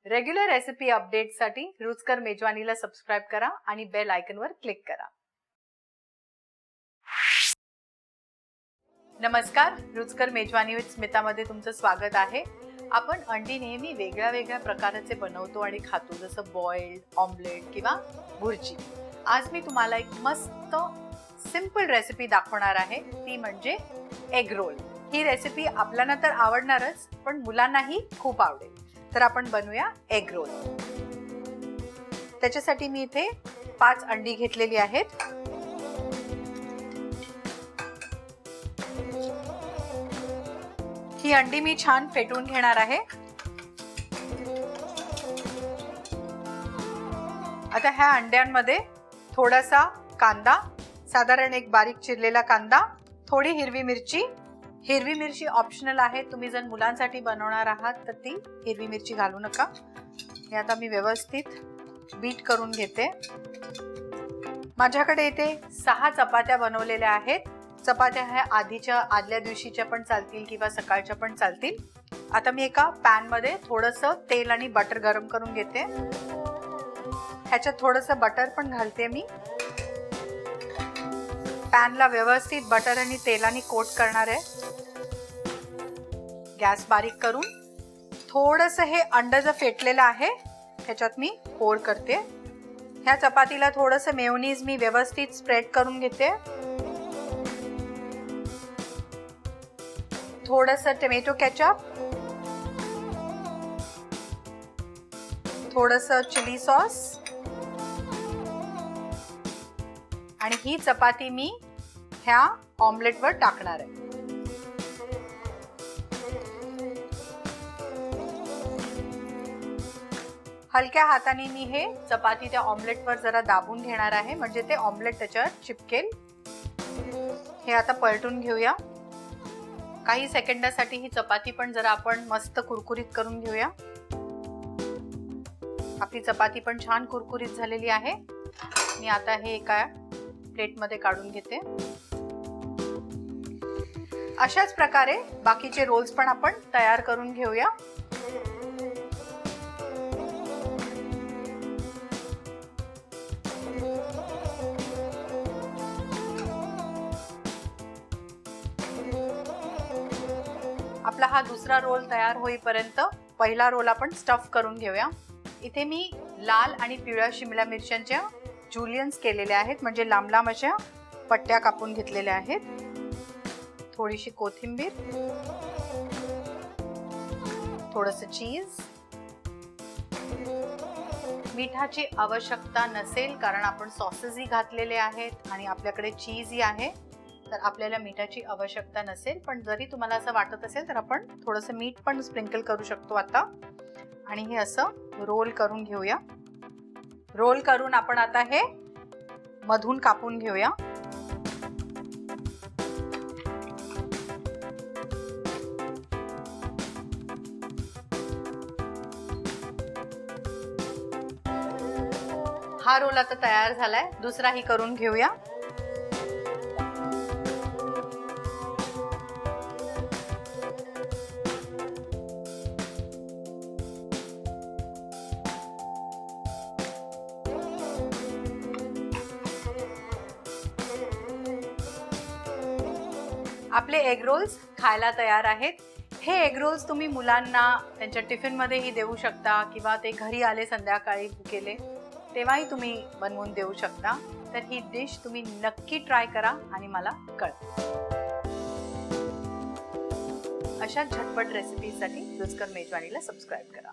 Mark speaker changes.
Speaker 1: Regular recipe अपडेट्ससाठी रुचकर मेजवानीला subscribe करा आणि बेल आयकॉनवर क्लिक करा. नमस्कार, रुचकर मेजवानी विथ स्मितामध्ये तुमचं स्वागत आहे. आपण अंडी नेहमी वेगळ्या प्रकाराचे बनवतो आणि खातो, जसं बॉइल्ड, ऑमलेट किंवा भुर्जी. आज मी तुम्हाला एक मस्त सिंपल रेसिपी दाखवणार आहे, ती म्हणजे एग रोल. ही रेसिपी आपल्याला तर आवडणारच, पण मुलांनाही खूप आवडेल. तर आपण बनवूया एग रोल. त्याच्यासाठी मी इथे 5 अंडी घेतलेली आहेत. ही अंडी मी छान फेटून घेणार आहे. आता ह्या अंड्यांमध्ये थोडासा कांदा, साधारण एक बारीक चिरलेला कांदा, थोडी हिरवी मिरची. हिरवी मिरची ऑप्शनल आहे, तुम्ही जर मुलांसाठी बनवणार आहात तर ती हिरवी मिरची घालू नका. हे आता मी व्यवस्थित बीट करून घेते. माझ्याकडे इथे 6 चपात्या बनवलेल्या आहेत. चपात्या ह्या आदल्या दिवशीच्या पण चालतील किंवा सकाळच्या पण चालतील. आता मी एका पॅन मध्ये थोडंसं तेल आणि बटर गरम करून घेते. ह्याच्यात थोडंसं बटर पण घालते मी. पॅनला व्यवस्थित बटर आणि तेलाने कोट करणार आहे. गॅस बारीक करून थोडंसं हे अंड जे फेटलेलं आहे ह्याच्यात मी पोर करते. ह्या चपातीला थोडंसं मेयोनीज मी व्यवस्थित स्प्रेड करून घेते. थोडंसं टोमॅटो केचप, थोडंसं चिली सॉस आणि ही चपाती मी ह्या ऑमलेटवर टाकणार आहे. हलक्या हाताने मी हे चपाती त्या ऑमलेटवर जरा दाबून घेणार आहे, म्हणजे ते ऑमलेट त्याच्यावर चिपकेल. हे आता पलटून घेऊया. काही सेकंदासाठी ही चपाती पण जरा आपण मस्त कुरकुरीत करून घेऊया. आपली चपाती पण छान कुरकुरीत झालेली आहे. मी आता हे एका प्लेटमध्ये काढून घेते. अशाच प्रकारे बाकीचे रोल्स पण आपण तयार करून घेऊया. आपला हा दुसरा रोल तयार होईपर्यंत पहिला रोल आपण स्टफ करून घेऊया. इथे मी लाल आणि पिवळ्या शिमला मिरच्यांच्या जुलियन्स केलेल्या आहेत, म्हणजे लांब लांब अशा पट्ट्या कापून घेतलेल्या आहेत. थोडीशी कोथिंबीर, थोडंसं चीज. मिठाची आवश्यकता नसेल, कारण आपण सॉसेसही घातलेले आहेत आणि आपल्याकडे चीजही आहे, तर आपल्याला मिठाची आवश्यकता नसेल. पण जरी तुम्हाला असं वाटत असेल तर आपण थोडंसं मीठ पण स्प्रिंकल करू शकतो आता. आणि हे असं रोल करून घेऊया. रोल करून आपण आता हे मधून कापून घेऊया. हा रोल आता तयार झालाय. दुसराही करून घेऊया. आपले एग रोल्स खायला तयार आहेत. हे एग रोल्स तुम्ही मुलांना त्यांच्या टिफिनमध्येही देऊ शकता, किंवा ते घरी आले संध्याकाळी भुकेले तेव्हाही तुम्ही बनवून देऊ शकता. तर ही डिश तुम्ही नक्की ट्राय करा आणि मला कळवा. अशा झटपट रेसिपीसाठी रुचकर मेजवानीला सबस्क्राइब करा.